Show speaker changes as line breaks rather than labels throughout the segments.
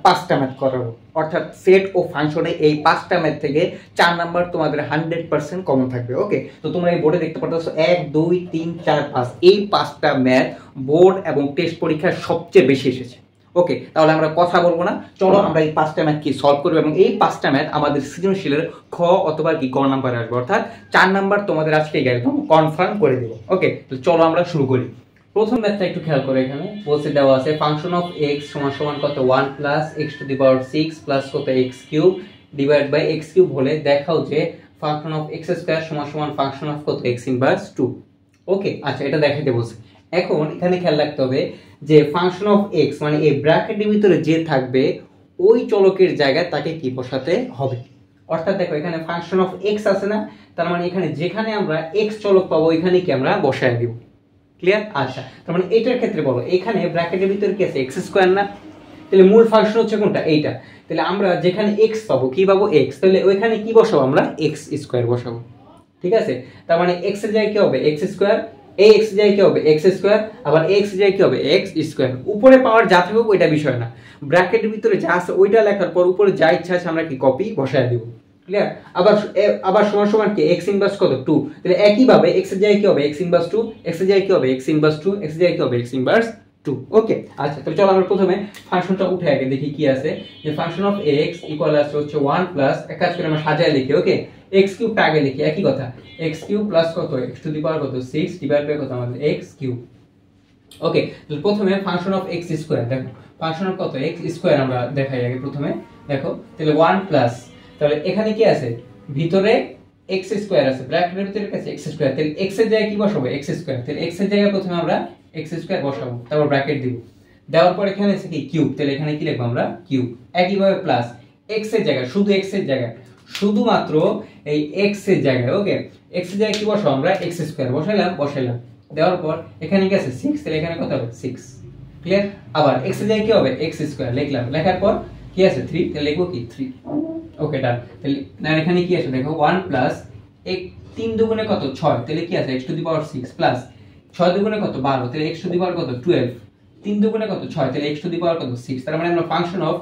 5টা ম্যাথ করাবো, অর্থাৎ সেট ও ফাংশনে এই 5টা ম্যাথ থেকে 4 নাম্বার তোমাদের 100% কমন থাকবে। ওকে, তো তোমরা এই বোর্ডে দেখতে পাচ্ছ 1 2 3 4 5 এই 5টা ম্যাথ বোর্ড এবং টেস্ট পরীক্ষায় সবচেয়ে বেশি এসেছে। ওকে, তাহলে আমরা কথা বলবো না, চলো আমরা এই 5টা ম্যাথ কি সলভ করব এবং এই 5টা ম্যাথ আমাদের সৃজনশীলের খ অথবা কি গ নাম্বার আসবে, অর্থাৎ 4 নাম্বার তোমাদের আজকে একদম কনফার্ম করে দেব। ওকে, তো চলো আমরা শুরু করি। প্রথম ম্যাথটা একটু খেয়াল করো, এখানে বলতে দেওয়া আছে ফাংশন অফ x সমান সমান কত 1 plus x to the power 6 plus কত x cube divide by x cube হলে দেখাও যে ফাংশন অফ x স্কয়ার সমান সমান ফাংশন অফ কত x ইনভার্স 2। ওকে, আচ্ছা এটা দেখাইতে বলছে। এখন এখানে খেয়াল রাখতে হবে যে ফাংশন অফ x মানে এই ব্র্যাকেটের ভিতরে যে থাকবে ওই চলকের জায়গায় তাকে কি বসাতে হবে। অর্থাৎ দেখো এখানে ফাংশন অফ x আছে না, তার মানে এখানে যেখানে আমরা x চলক পাবো ওইখানে কি আমরা বসায় দিব। ক্লিয়ার? আচ্ছা, তার মানে এইটার ক্ষেত্রে বলো এখানে ব্র্যাকেটের ভিতরে কি আছে x স্কয়ার না, তাহলে মূল ফাংশন হচ্ছে কোনটা এইটা, তাহলে আমরা যেখানে x পাবো কি পাবো x, তাহলে ওইখানে কি বসাবো আমরা x স্কয়ার বসাবো। ঠিক আছে, তার মানে x এর জায়গায় কি হবে x স্কয়ার, এই x এর জায়গায় কি হবে x স্কয়ার, আবার x এর জায়গায় কি হবে x স্কয়ার। উপরে পাওয়ার যা থাকবে ওইটা বিষয় না, ব্র্যাকেটের ভিতরে যা আছে ওইটা লেখার পর উপরে যা ইচ্ছা আছে আমরা কি কপি বসায় দিব। ক্লিয়ার? আবার সমান সমান কি x ইনভার্স কত 2, তাহলে একই ভাবে x এর জায়গায় কি হবে x ইনভার্স 2, x এর জায়গায় কি হবে x ইনভার্স 2, x এর জায়গায় কি হবে x ইনভার্স 2। ওকে, আচ্ছা তাহলে চলো আমরা প্রথমে ফাংশনটা উঠে আগে দেখি কি আছে, যে ফাংশন অফ x ইকুয়াল আছে হচ্ছে 1 প্লাস এক কাজ করে আমরা সাজায় লিখি। ওকে, x কিউব আগে লিখি, একই কথা x কিউব প্লাস কত x টু দি পাওয়ার কত 6 ডিভাইড বাই কত আমাদের x কিউব। ওকে, তাহলে প্রথমে ফাংশন অফ x স্কয়ার, দেখো ফাংশন অফ কত x স্কয়ার আমরা দেখাই আগে প্রথমে। দেখো তাহলে 1 প্লাস, তাহলে এখানে কি আছে ভিতরে x স্কয়ার আছে, ব্র্যাকেটের ভিতরে আছে x স্কয়ার, তাহলে x এর জায়গায় কি বসাবো x স্কয়ার, তাহলে x এর জায়গায় প্রথমে আমরা x স্কয়ার বসাবো, তারপর ব্র্যাকেট দিব, দেওয়ার পর এখানে আছে কি কিউব, তাহলে এখানে কি লিখবো আমরা কিউব। একই ভাবে প্লাস x এর জায়গায় শুধু x এর জায়গায় শুধুমাত্র এই x এর জায়গায়, ওকে x এর জায়গায় কি বসাবো আমরা x স্কয়ার বসাইলাম, দেওয়ার পর এখানে কি আছে 6, তাহলে এখানে কত হবে 6। ক্লিয়ার? আবার x এর জায়গায় কি হবে x স্কয়ার লিখলাম, লেখার পর কি আছে 3, তাহলে লিখবো কি 3। ওকে ডান, তাহলে এখানে কি আছে দেখো 1 প্লাস 3 দুগুণে কত 6, তাহলে কি আছে x to the power 6 plus 6 দুগুণে কত 12, তাহলে x টু দি পাওয়ার কত 12, 3 দুগুণে কত 6, তাহলে x টু দি পাওয়ার কত 6। তার মানে আমরা ফাংশন অফ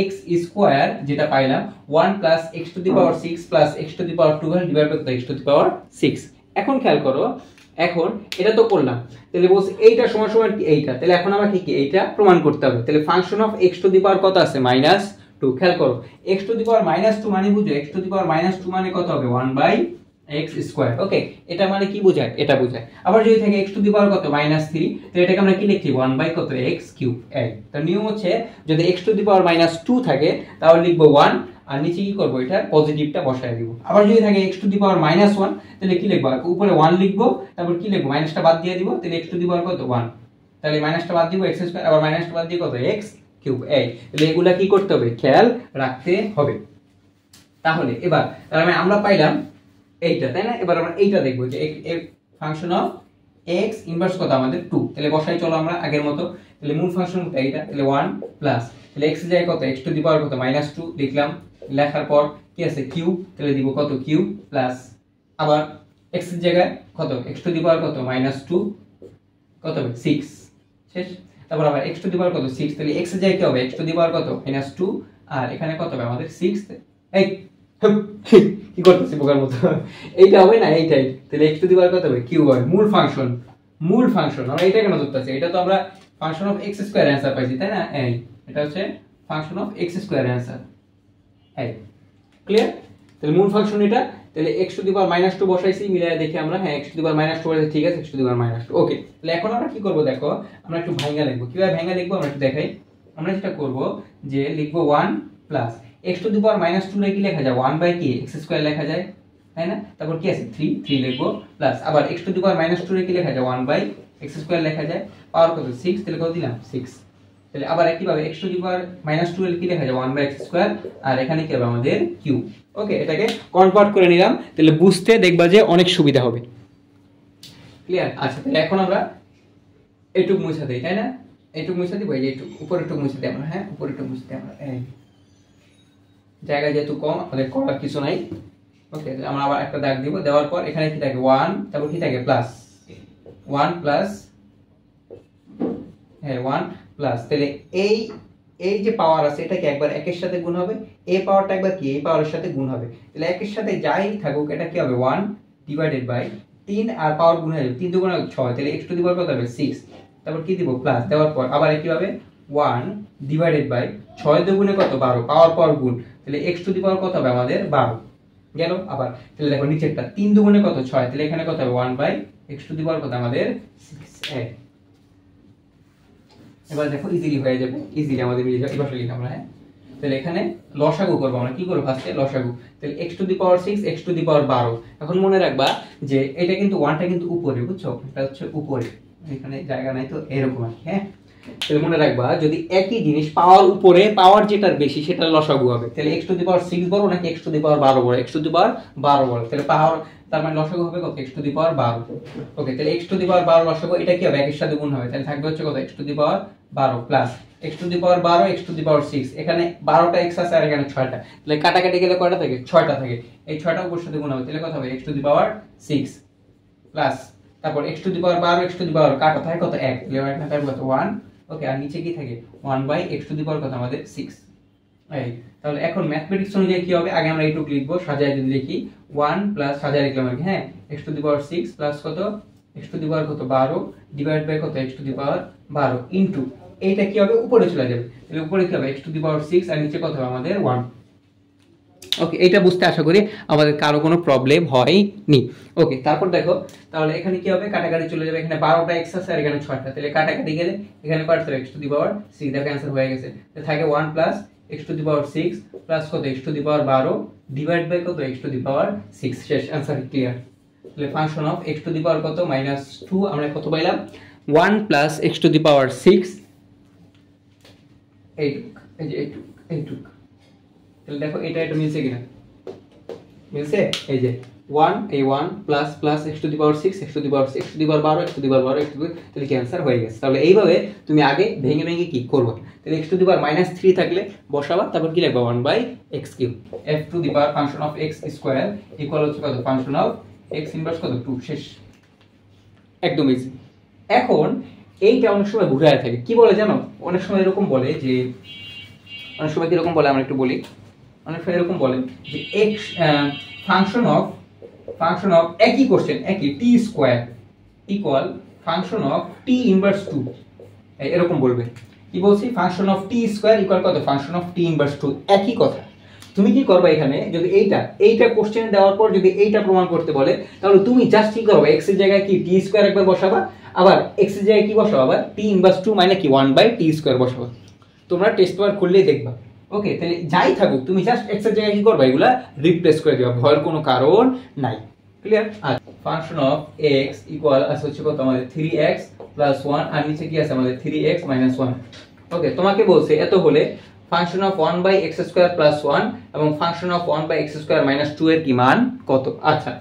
x স্কয়ার যেটা পাইলাম 1 plus x to the power 6 plus x to the power 12 divide by x to the power 6। এখন খেয়াল করো, এখন এটা তো করলাম, তাহলে বলছে এইটা সমান সমান কি এইটা, তাহলে এখন আমাকে কি এইটা প্রমাণ করতে হবে। তাহলে function of x to the power কত আছে -2। খেয়াল করো x টু দি পাওয়ার -2 মানে বুঝো x টু দি পাওয়ার -2 মানে কত হবে 1 বাই x স্কয়ার। ওকে, এটা মানে কি বোঝায়, এটা বোঝায়। আবার যদি থাকে x টু দি পাওয়ার কত -3, তাহলে এটাকে আমরা কি লিখি 1 বাই কত x কিউব। এই তার নিয়ম হচ্ছে যদি x টু দি পাওয়ার -2 থাকে তাহলে লিখব 1 আর নিচে কি করব এটা পজিটিভটা বসায় দিব। আবার যদি থাকে x টু দি পাওয়ার -1 তাহলে কি লিখব উপরে 1 লিখব, তারপর কি লিখব মাইনাসটা বাদ দিয়ে দিব, তাহলে x টু দি পাওয়ার কত 1, তাহলে মাইনাসটা বাদ দিব x স্কয়ার, আবার মাইনাসটা বাদ দিয়ে কত x কিউব। এই তাহলে এগুলা কি করতে হবে খেয়াল রাখতে হবে। তাহলে এবার তার মানে আমরা পাইলাম এইটা, তাই না? এবার আমরা এইটা দেখব যে ফাংশন অফ x ইনভার্স কত আমাদের 2, তাহলে বসাই চলো আমরা আগের মতো। তাহলে মূল ফাংশনটা এইটা, তাহলে 1 প্লাস তাহলে x এর জায়গায় কত x টু দি পাওয়ার কত -2 লিখলাম, লেখার পর কি আছে কিউব, তাহলে দিব কত কিউব প্লাস আবার x এর জায়গায় কত x টু দি পাওয়ার কত -2 কত হবে 6 শেষ। তারপর আবার x টু দি পাওয়ার কত 6, তাহলে x এর জায়গায় কি হবে x টু দি পাওয়ার কত -2 আর এখানে কত হবে আমাদের 6। এই কি করতেছি বোকার মতো, এইটা হবে না এইটাই, তাহলে x টু দি পাওয়ার কত হবে কিউব হবে। মূল ফাংশন আমরা এটা কেন ধরতেছি, এটা তো আমরা function of x square answer পাইছি, তাই না? এই এটা হচ্ছে function of x square answer. এই ক্লিয়ার? তাহলে মূল ফাংশন এটা, তাহলে x টু দি পাওয়ার -2 বসাইছি, মিলায় দেখি আমরা, হ্যাঁ x টু দি পাওয়ার -2 বসাইছি, ঠিক আছে x টু দি পাওয়ার -2। ওকে, তাহলে এখন আমরা কি করব দেখো, আমরা একটু ভাঙা লিখব। কিভাবে ভাঙা লিখব আমরা একটু দেখাই। আমরা যেটা করব যে লিখব 1 প্লাস x টু দি পাওয়ার -2 লে কি লেখা যায় 1 বাই কি x স্কয়ার লেখা যায়, তাই না? তারপর কি আছে 3 লিখব প্লাস আবার x টু দি পাওয়ার -2 লে কি লেখা যায় 1 বাই x স্কয়ার লেখা যায়, পাওয়ার কত 6, তাহলে কত দিলাম 6। তাহলে আবার একই ভাবে x টু দি পাওয়ার -2 লে কি লেখা যায় 1 বাই x স্কয়ার আর এখানে কি হবে আমাদের কিউব। ওকে, এটাকে কনভার্ট করে নিলাম, তাহলে বুঝতে দেখবা যে অনেক সুবিধা হবে। ক্লিয়ার? আচ্ছা, তাহলে এখন আমরা এইটুক মুছা দেই, তাই না? এইটুক মুছা দিব, এই যে এইটুক উপরে একটু মুছে দিই আমরা, হ্যাঁ উপরে একটু মুছে দিই আমরা, এই জায়গা যেহেতু কম আমাদের করার কিছু নাই। ওকে, আমরা আবার একটা দাগ দিব, দেওয়ার পর এখানে কি থাকে 1, তারপর কি থাকে প্লাস 1 প্লাস, হ্যাঁ 1 প্লাস, তাহলে এই এই যে পাওয়ার আছে এটা কি একবার একের সাথে গুণ হবে, এই পাওয়ারটা একবার কি এই পাওয়ারের সাথে গুণ হবে, তাহলে একের সাথে যাই থাকুক এটা কি হবে 1 ডিভাইডেড বাই 3 আর পাওয়ার গুণ হয়ে যাবে 3 দুগুণ 6, তাহলে x টু দি পাওয়ার কত হবে 6, তারপর কি দিব প্লাস দেওয়ার পর আবার কি হবে 1 ডিভাইডেড বাই 6 দুগুণে কত 12, পাওয়ার পর গুণ, তাহলে x টু দি পাওয়ার কত হবে আমাদের 12 গেল। আবার তাহলে দেখো নিচেরটা 3 দুগুণে কত 6, তাহলে এখানে কত হবে 1 by x to the power কত আমাদের 6a। এবার দেখো ইজিলি হয়ে যাবে, ইজিলি আমাদের মিলে যাবে। এবার লিখি আমরা, হ্যাঁ তাহলে এখানে লসাগু করব আমরা, কি করব ফার্স্টে লসাগু, তাহলে x to the power 6 x to the power 12। এখন মনে রাখবা যে এটা কিন্তু 1টা কিন্তু উপরে, বুঝছো, এটা হচ্ছে উপরে, এখানে জায়গা নাই তো এরকম আছে, হ্যাঁ তাহলে মনে রাখবা যদি একই জিনিস পাওয়ার উপরে পাওয়ার যেটার বেশি সেটা লসাগু হবে, তাহলে x টু দি পাওয়ার 6 বড় নাকি x টু দি পাওয়ার 12 বড়, x টু দি পাওয়ার 12 বড়, তাহলে পাওয়ার তার মানে লসাগু হবে কত x টু দি পাওয়ার 12। ওকে, তাহলে x টু দি পাওয়ার 12 লসাগু, এটা কি হবে একের সাথে গুণ হবে, তাহলে থাকবে হচ্ছে কত x to the power 12 plus x to the power 12 x to the power 6, এখানে 12টা x আছে আর এখানে 6টা, তাহলে কাটাকাটি গেলে কয়টা থাকে 6টা থাকে, এই 6টা উপর সাথে গুণ হবে, তাহলে কত হবে x to the power 6 plus তারপর x to the power 12 x to the power কাটা থাকে কত 1, তাহলে এখানে থাকবে কত 1। ওকে, আর নিচে কি থাকে 1 by x to the power কত আমাদের 6। এই তাহলে এখন ম্যাথমেটিক্স অনুযায়ী কি হবে, আগে আমরা এইটুকু লিখবো সাজায় যদি লিখি 1 প্লাস সাজায় লিখলাম আর কি, হ্যাঁ x to the power 6 plus কত x টু দি পাওয়ার কত 12 ডিভাইড বাই কত x to the power 12 into এইটা কি হবে উপরে চলে যাবে, তাহলে উপরে কি হবে x টু দি পাওয়ার 6 আর নিচে কত হবে আমাদের 1। ওকে, এটা বুঝতে আশা করি আমাদের কারো কোনো প্রবলেম হয়নি। ওকে, তারপর দেখো তাহলে এখানে কি হবে কাটাকাটি চলে যাবে, এখানে 12টা x আছে আর এখানে 6টা, তাহলে কাটাকাটি গেলে এখানে কত হবে x টু দি পাওয়ার 6, দেখো आंसर হয়ে গেছে, তাহলে থাকে 1 plus x to the power 6 plus কত x to the power 12 divide by কত x টু দি পাওয়ার 6, শেষ आंसर ক্লিয়ার। তাহলে function of x to the power কত -2, আমরা কত পাইলাম 1 plus x to the power 6 এইটুক। তাহলে দেখো এটা এটা মিলছে কিনা, মিলছে, এই যে 1 এই 1 plus plus x to the power 6 x to the power 6 x to the power 12 x to the power 12 x to দি, তাহলে কি आंसर হয়ে গেছে। তাহলে এইভাবে তুমি আগে ভেঙে ভেঙে কি করবে, তাহলে x টু দি পাওয়ার -3 থাকলে বসাবা, তারপর কি লিখবা 1 by x3, f to the power function of x square equal হচ্ছে কত ফাংশন অফ x ইনভার্স কত 2, শেষ, একদম ইজি। এখন এইটা অনেক সময় ঘুরায় থাকে, কি বলে জানো, অনেক সময় এরকম বলে যে, অনেক সময় কিরকম বলে আমরা একটু বলি, অনেক সময় এরকম বলে যে x ফাংশন অফ একই কোশ্চেন একই t square equal function of t inverse 2, এরকম বলবে। কি বলছি, function of t square equal কত ফাংশন অফ t ইনভার্স 2, একই কথা। তুমি কি করবে এখানে, যদি এইটা কোশ্চেন দেওয়ার পর যদি এইটা প্রমাণ করতে বলে, তাহলে তুমি জাস্ট কি করবে x এর জায়গায় কি t স্কয়ার একবার বসাবা, আবার x এর জায়গায় কি বসাবা আবার t ইনভার্স 2 মানে কি 1 বাই t স্কয়ার বসাবা। তোমরা টেস্ট পেপার খুললেই দেখবা। ওকে, তাহলে যাই থাকুক তুমি জাস্ট x এর জায়গায় কি করবা এগুলা রিপ্লেস করে দিবা, ভয়ের কোনো কারণ নাই, ক্লিয়ার। আর ফাংশন অফ x ইকুয়াল আছে হচ্ছে কত আমাদের 3x 1 আর নিচে কি আছে আমাদের 3x 1। ওকে, তোমাকে বলছে এত হলে function of 1 by x square 1 এবং function of 1 by x square 2 এর কি মান কত। আচ্ছা,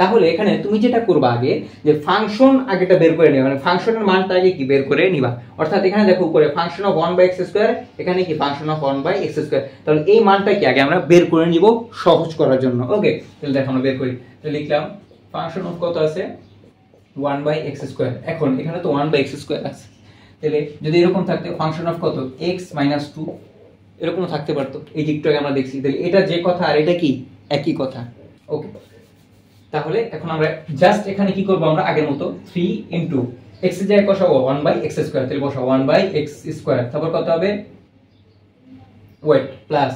তাহলে এখানে তুমি যেটা করবা আগে যে ফাংশন আগেটা বের করে নিবা, মানে ফাংশনের মানটা আগে কি বের করে নিবা। অর্থাৎ এখানে দেখো উপরে function of 1 by x square, এখানে কি function of 1 by x square, তাহলে এই মানটা কি আগে আমরা বের করে নিব সহজ করার জন্য। ওকে, তাহলে দেখো আমরা বের করি, তাহলে লিখলাম ফাংশন অফ কত আছে 1 বাই x স্কয়ার, এখন এখানে তো 1 বাই x স্কয়ার আছে, তাহলে যদি এরকম থাকতো ফাংশন অফ কত x 2 এরকম থাকতে পারতো, এই দিকটাকে আমরা দেখছি, তাহলে এটা যে কথা আর এটা কি একই কথা। ওকে, তাহলে এখন আমরা জাস্ট এখানে কি করব, আমরা আগের মতো 3 ইনটু x এর জায়গায় বসাবো 1 বাই x স্কয়ার, তাহলে বসাবো 1 বাই x স্কয়ার, তারপর কত হবে ওয়েট প্লাস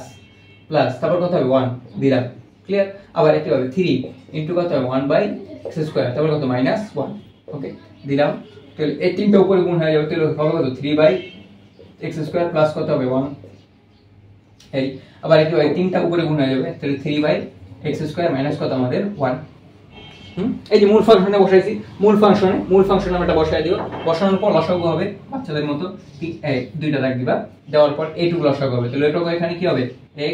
প্লাস তারপর কত হবে 1 দিলাম, ক্লিয়ার। আবার একই ভাবে 3 ইনটু কত হবে 1 বাই x স্কয়ার, তারপর কত -1। ওকে, দিলাম, তাহলে এই তিনটা উপরে গুণ হয়ে যাবে, তাহলে হবে কত 3 বাই x স্কয়ার প্লাস কত হবে 1, এই আবার একই ভাবে তিনটা উপরে গুণ হয়ে যাবে, তাহলে 3 বাই x স্কয়ার মাইনাস কত আমাদের 1। এই যে মূল ফাংশনে বসাইছি, মূল ফাংশনে আমরা এটা বসাই দিও, বসানোর পর লসাগু হবে বাচ্চাদের মতো, দুইটা দাগ দিবা, দেওয়ার পর এইটুকু লসাগু হবে, তাহলে এটুকু এখানে কি হবে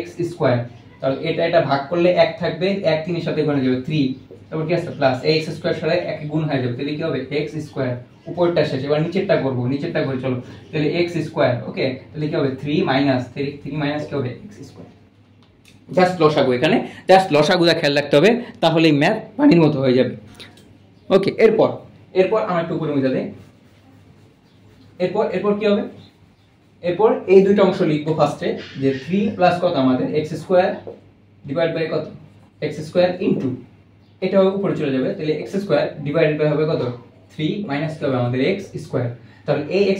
x স্কয়ার, তাহলে এটা ভাগ করলে 1 থাকবে, 1 3 এর সাথে গুণ হয়ে যাবে 3, তারপর কি আছে প্লাস x স্কয়ার সাথে 1 গুণ হয়ে যাবে, তাহলে কি হবে x স্কয়ার, উপরটা শেষ, এবার নিচেরটা করব, নিচেরটা করে চলো, তাহলে x স্কয়ার। ওকে, তাহলে কি হবে 3 মাইনাস কি হবে x স্কয়ার, জাস্ট লসাগু, এখানে জাস্ট লসাগুটা খেয়াল রাখতে হবে, তাহলে ম্যাথ পানির মতো হয়ে যাবে। ওকে, এরপর আমরা একটু উপরে মুছে দেই, এরপর কি হবে, এরপর এই দুইটা অংশ লিখবো ফার্স্টে, যে 3 প্লাস কত আমাদের x স্কয়ার ডিভাইড বাই কত x স্কয়ার ইনটু, এটা উপরে চলে যাবে, তাহলে x স্কয়ার ডিভাইডেড বাই হবে কত 3 মাইনাস কি হবে আমাদের x স্কয়ার। তাহলে এই x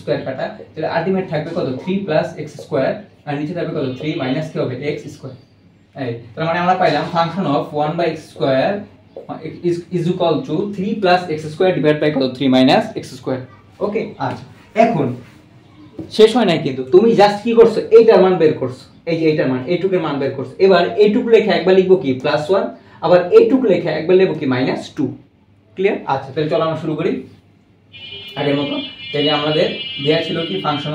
স্কয়ার কাটা, তাহলে আলটিমেট থাকবে কত 3 প্লাস x স্কয়ার, আর নিচে থাকবে কত 3 মাইনাস কি হবে x স্কয়ার। এই তার মানে আমরা পাইলাম function of 1/x square is equal to 3 plus x square divide by কত 3 মাইনাস x স্কয়ার। ওকে, আচ্ছা এখন শেষ হয় নাই কিন্তু, তুমি জাস্ট কি করছো, এইটার মান বের করছো, এই যে এইটার মান, এইটুকুর মান বের করছো। এবার এইটুকু লেখা একবার লিখবো কি +1, আবার এইটুকু লেখা একবার লিখবো কি -2। ক্লিয়ার? আচ্ছা তাহলে চলো আমরা শুরু করি আগের মতো। তাহলে আমাদের দেয়া ছিল কি ফাংশন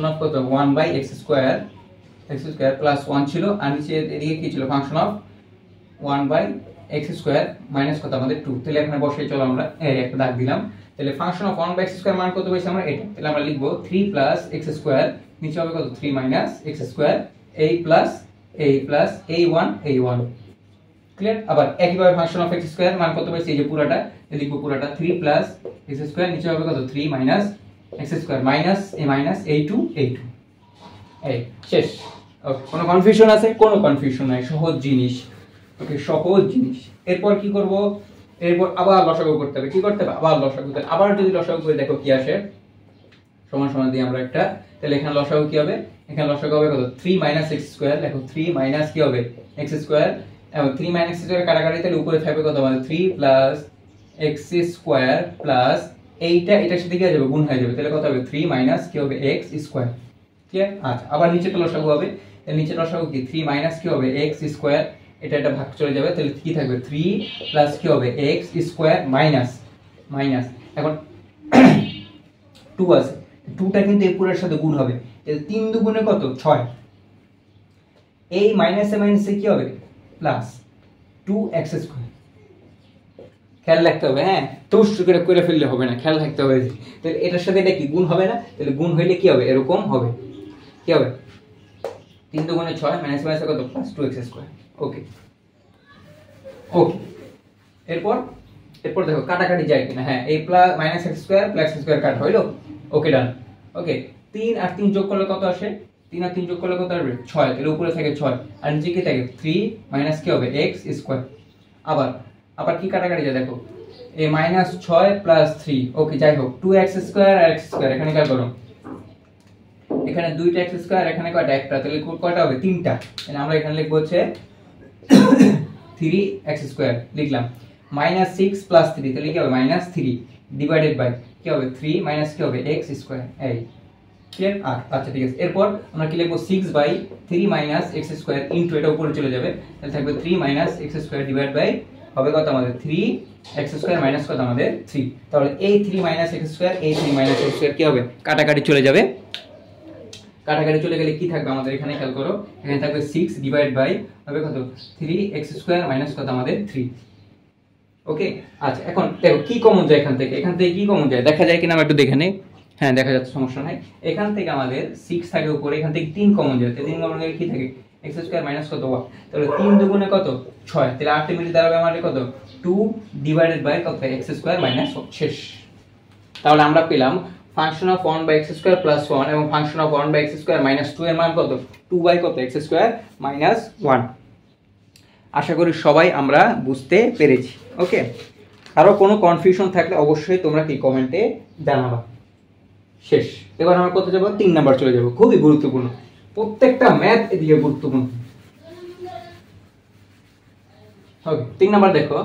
অফ কত 1/x স্কয়ার প্লাস 1 ছিল, আর নিচে এদিকে কি ছিল function of 1/x square minus কত আমাদের 2। তাহলে এখানে বসিয়ে চলো আমরা এই একটা দাগ দিলাম। তাহলে ফাংশন অফ 1/x স্কয়ার মান কত পেয়েছি আমরা এটা, তাহলে আমরা লিখবো 3 প্লাস x স্কয়ার, নিচে হবে কত 3 minus x square, a plus a1। Clear? আবার একইভাবে ফাংশন অফ x স্কয়ার মান কত পেয়েছি, এই যে পুরোটা লিখবো, পুরোটা 3 প্লাস x স্কয়ার, নিচে হবে কত 3 minus x square minus a2। এই শেষ। ওকে, কোনো কনফিউশন আছে? কোনো কনফিউশন নাই, সহজ জিনিস। ওকে, সহজ জিনিস। এরপর কি করব, এরপর আবার লসাগু করতে হবে। কি করতে হবে? আবার লসাগু। আবার যদি লসাগু করে দেখো কি আসে, সমান সমান দিয়ে আমরা একটা, তাহলে এখানে লসাগু কি হবে, এখানে লসাগু হবে কত 3 মাইনাস x স্কয়ার। দেখো 3 মাইনাস কি হবে x স্কয়ার, এবং 3 মাইনাস x স্কয়ার কাটাকাটি, তাহলে উপরে থাকবে কত আমাদের 3 প্লাস x স্কয়ার প্লাস এটার সাথে কি হয়ে যাবে, গুণ হয়ে যাবে, তাহলে কত হবে 3 মাইনাস কি হবে x স্কয়ার। ক্লিয়ার? আচ্ছা আবার নিচেটা লসাগু হবে, তাহলে নিচের লসাগু কি 3 মাইনাস কি হবে x স্কয়ার, এটা ভাগ চলে যাবে, তাহলে কি থাকবে 3 প্লাস কি হবে x স্কয়ার মাইনাস এখন 2 আছে, 2টা কিন্তু এই পুরোর সাথে গুণ হবে, তাহলে 3 দুগুণে কত 6, এই মাইনাসে মাইনাসে কি হবে প্লাস 2x স্কয়ার। খেয়াল রাখতে হবে, হ্যাঁ তুষ করে ফেললে হবে না, খেয়াল রাখতে হবে। তাহলে এটার সাথে এটা কি গুণ হবে না, তাহলে গুণ হইলে কি হবে, এরকম হবে, কি হবে 3 দুগুণে 6 মাইনাস মাইনাসে কত প্লাস 2x স্কয়ার। ওকে, এরপর দেখো কাটাকাটি যায় কিনা, হ্যাঁ এই plus minus x square plus x square cut হইলো। ওকে ডান। ওকে, 3 আর 3 যোগ করলে কত আসে, 3 আর 3 যোগ করলে কত আসবে 6, তাহলে উপরে থাকে 6 আর নিচে কি থাকে 3 মাইনাস কি হবে x স্কয়ার। আবার কি কাটাকাটি যায় দেখো, এই -6 প্লাস 3। ওকে যাই হোক, 2x স্কয়ার আর x স্কয়ার এখানে কাট করো, এখানে 2টা x স্কয়ার, এখানে কয়টা একটা, তাহলে কয়টা হবে 3টা, তাহলে আমরা এখানে লিখব হচ্ছে 3x স্কয়ার লিখলাম, -6 প্লাস 3, তাহলে কি হবে -3 ডিভাইডেড বাই কি হবে 3 মাইনাস কি হবে x স্কয়ার। এই ক্লিয়ার? আচ্ছা ঠিক আছে। এরপর আমরা কি লিখব 6/3 মাইনাস x স্কয়ার ইনটু, এটা উপরে চলে যাবে, তাহলে থাকবে 3 minus x square divide by হবে কত আমাদের 3x স্কয়ার মাইনাস কত আমাদের 3। তাহলে এই 3 মাইনাস x স্কয়ার, এই 3 মাইনাস x স্কয়ার কি হবে, কাটাকাটি চলে যাবে। কাটাকাটি চলে গেলে কি থাকবে আমাদের, এখানে খেয়াল করো, এখানে থাকবে 6 ডিভাইড বাই হবে কত 3x স্কয়ার মাইনাস কত আমাদের 3। ওকে, আচ্ছা এখন দেখো কি কমন যায় এখান থেকে কি কমন যায়, দেখা যায় কিনা আমরা একটু দেখে নেই। হ্যাঁ দেখা যাচ্ছে, সমস্যা নাই। এখান থেকে আমাদের 6 থাকে উপরে, এখান থেকে 3 কমন যায়, 3 কমন গেলে কি থাকে x স্কয়ার মাইনাস কত 1, তাহলে 3 দুগুণে কত 6, তাহলে আলটিমেটলি দাঁড়াবে আমাদের কত 2 ডিভাইডেড বাই কত x স্কয়ার মাইনাস 1। শেষ। তাহলে আমরা পেলাম function of 1/x square plus 1 এবং function of 1/x square minus 2 এর মান কত 2 কত x স্কয়ার মাইনাস 1। আশা করি সবাই আমরা বুঝতে পেরেছি। ওকে, আরো কোনো কনফিউশন থাকলে অবশ্যই তোমরা কি কমেন্টে জানাবা। শেষ। এবার আমরা কত যাব, 3 নাম্বার চলে যাব, খুবই গুরুত্বপূর্ণ, প্রত্যেকটা ম্যাথ এদিকে গুরুত্বপূর্ণ। ওকে, 3 নাম্বার দেখো,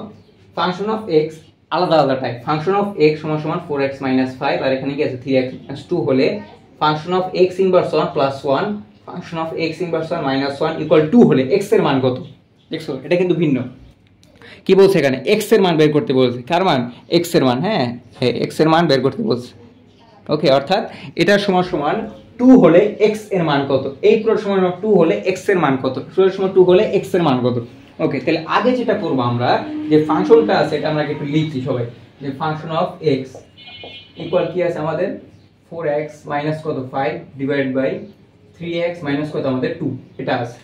ফাংশন অফ x আলাদা টাইপ। ফাংশন অফ x সমান সমান 4x 5 আর এখানে কি আছে 3x 2 হলে function of x inverse 1 plus 1, function of x inverse 1 minus 1 equal 2 হলে x এর মান কত। দেখছো এটা কিন্তু ভিন্ন। কি বলছে এখানে, x এর মান বের করতে বলছে। কার মান? x এর মান। হ্যাঁ x এর মান বের করতে বলছে। ওকে, অর্থাৎ এটা সমান সমান 2 হলে x এর মান কত, এই পুরো সমান 2 হলে x এর মান কত, পুরো সমান 2 হলে x এর মান কত। ওকে, তাহলে আগে যেটা করব আমরা, যে ফাংশনটা আছে এটা আমরা একটু লিখছি সবাই, যে ফাংশন অফ x ইকুয়াল কি আছে আমাদের 4x মাইনাস কত 5 ডিভাইড বাই 3x মাইনাস কত আমাদের 2, এটা আছে।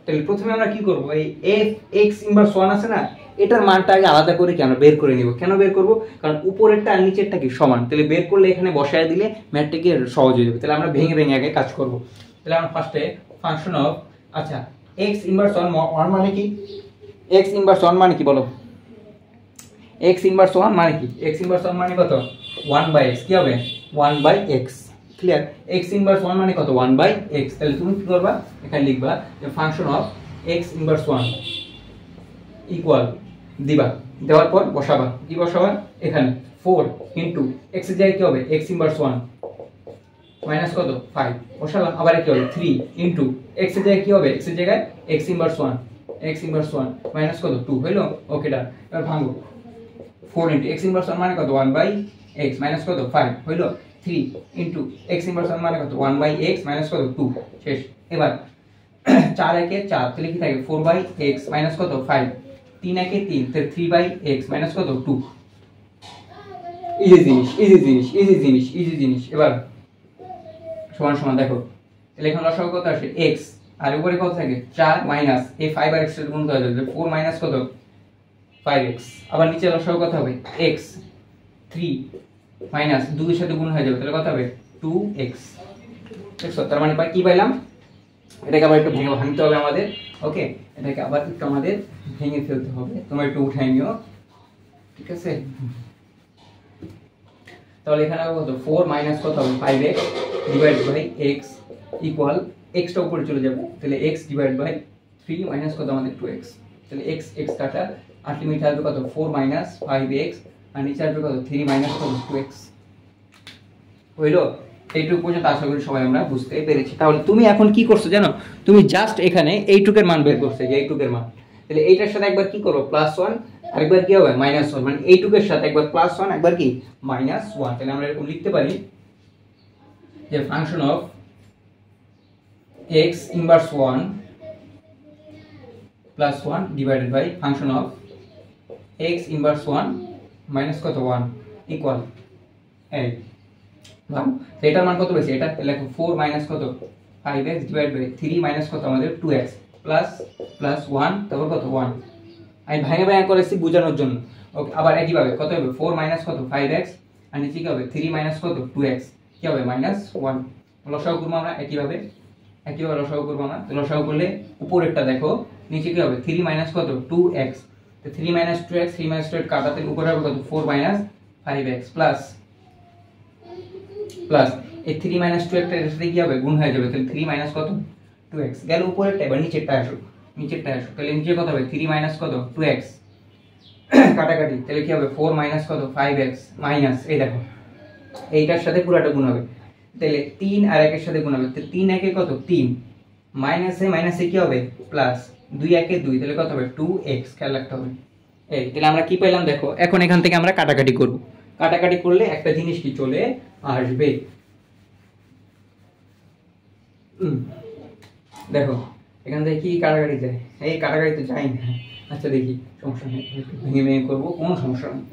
তাহলে প্রথমে আমরা কি করব, এই f x ইনভার্স 1 আছে না, এটার মানটা আগে আলাদা করে কি আমরা বের করে নিব। কেন বের করব? কারণ উপরেরটা আর নিচেরটা কি সমান, তাহলে বের করলে এখানে বসায় দিলে ম্যাথটা কি সহজ হয়ে যাবে। তাহলে আমরা ভেঙে ভেঙে আগে কাজ করব। তাহলে আমরা ফার্স্টে ফাংশন অফ, আচ্ছা x ইনভার্স 1 মানে কি? x ইনভার্স 1 মানে কি বলো? x ইনভার্স 1 মানে কি? x ইনভার্স 1 মানে কত? 1/x। কি হবে? 1/x। ক্লিয়ার? x ইনভার্স 1 মানে কত? 1/x। তাহলে তুমি কি করবা? এখানে লিখবা যে function of x inverse 1 equal দিবা, দেওয়ার পর বসাবা। কি বসাবা? এখানে 4 ইনটু x এর জায়গায় কি হবে? x ইনভার্স 1 মাইনাস কত? 5 বসালাম। আবার কি হবে? 3 ইনটু x এর জায়গায় কি হবে? x এর জায়গায় x ইনভার্স 1 মাইনাস কত? 2 হইলো। ওকে ডান। এবার ভাঙো। 4 ইনটু x ইনভার্স 1 মানে কত? 1/x মাইনাস কত? 5 হইলো। 3 ইনটু x ইনভার্স 1 মানে কত? 1/x মাইনাস কত? 2। শেষ। এবার 4 একে 4, তাহলে কি থাকে? 4/x মাইনাস কত? 5। 3 একে 3, তাহলে 3/x মাইনাস কত? 2। ইজি জিনিস। এবার সমান সমান দেখো, তাহলে এখানে লসাগু কত আসে? x, আর উপরে কত থাকে? 4 মাইনাস এই 5 আর x এর গুণ হয়ে যাবে 4 মাইনাস কত? 5x। আবার নিচে লসাগু কত হবে? x 3 মাইনাস 2 এর সাথে গুণ হয়ে যাবে, তাহলে কত হবে? 2x। দেখছো? তার মানে কি পাইলাম? এটাকে আবার একটু ভেঙে ভাঙতে হবে আমাদের। ওকে, এটাকে আবার একটু আমাদের ভেঙে ফেলতে হবে। তোমরা একটু উঠাই নিও, ঠিক আছে? তাহলে এখানে কত? 4 মাইনাস কত হবে? 5x divide by x equal x টা উপরে চলে যাবে, তাহলে x ডিভাইড বাই 3 মাইনাস কত আমাদের? 2x। তাহলে x কাটা, আলটিমেট আসবে কত? 4 মাইনাস 5x, আর নিচে আসবে কত? 3 মাইনাস কত? 2x। হইলো? এইটুকু পর্যন্ত আশা করি সবাই আমরা বুঝতে পেরেছি। তাহলে তুমি এখন কি করছো জানো? তুমি জাস্ট এখানে এইটুকের মান বের করছো, যে এইটুকের মান। তাহলে এইটার সাথে একবার কি করো? +1, আরেকবার কি হবে? -1। মানে এইটুকের সাথে একবার +1, একবার কি? -1। তাহলে আমরা এরকম লিখতে পারি যে function of x inverse 1 +1 divided by function of x inverse 1 minus কত? 1 ইকুয়াল এই। এটার মান কত পেয়েছি? এটা লেখো 4 মাইনাস কত? 5x ডিভাইড বাই 3 মাইনাস কত আমাদের? 2x প্লাস 1, তারপর কত? 1। আমি ভাঙে ভাঙে করেছি বোঝানোর জন্য। ওকে, আবার একইভাবে কত হবে? 4 মাইনাস কত? 5x, আর নিচে কি হবে? 3 মাইনাস কত? 2x। কি হবে? -1। লসাগু করব আমরা একইভাবে লসাগু করব আমরা। তো লসাগু করলে উপরেরটা দেখো, নিচে কি হবে? 3 মাইনাস কত? 2x। তো 3 মাইনাস 2x, 3 মাইনাস 2 কাটাতে উপরে হবে কত? 4 মাইনাস 5x প্লাস এই 3 মাইনাস 2 একটা এর সাথে কি হবে? গুণ হয়ে যাবে। তাহলে 3 মাইনাস কত? 2x গেল উপরেরটা। এবার নিচেরটা আসো। তাহলে নিচে কত হবে? 3 মাইনাস কত? 2x কাটাকাটি, তাহলে কি হবে? 4 মাইনাস কত? 5x মাইনাস এই দেখো এইটার সাথে পুরোটা গুণ হবে, তাহলে 3 আর 1 এর সাথে গুণ হবে। তো 3 একে কত? 3 মাইনাসে কি হবে? প্লাস 2 একে 2, তাহলে কত হবে? 2x। খেয়াল রাখতে হবে। এই তাহলে আমরা কি পেলাম দেখো। এখন এখান থেকে আমরা কাটাকাটি করব। কাটাকাটি করলে একটা জিনিস কি চলে আসবে? দেখো এখান থেকে কি কাটাকাটি যায়? এই কাটাকাটি তো যায় না। আচ্ছা দেখি, সমস্যা নেই, ভেঙে ভেঙে করবো, কোনো সমস্যা নেই।